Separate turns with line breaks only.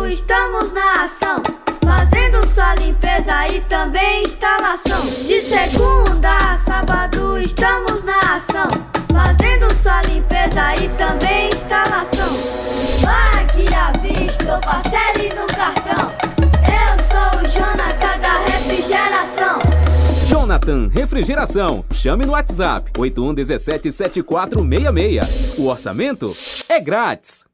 estamos na ação, fazendo sua limpeza e também instalação. De segunda a sábado estamos na ação, fazendo sua limpeza e também instalação. Pague à vista ou parcele no cartão. Eu sou o Jonathan da Refrigeração.
Jonathan Refrigeração. Chame no WhatsApp 81177466. O orçamento é grátis.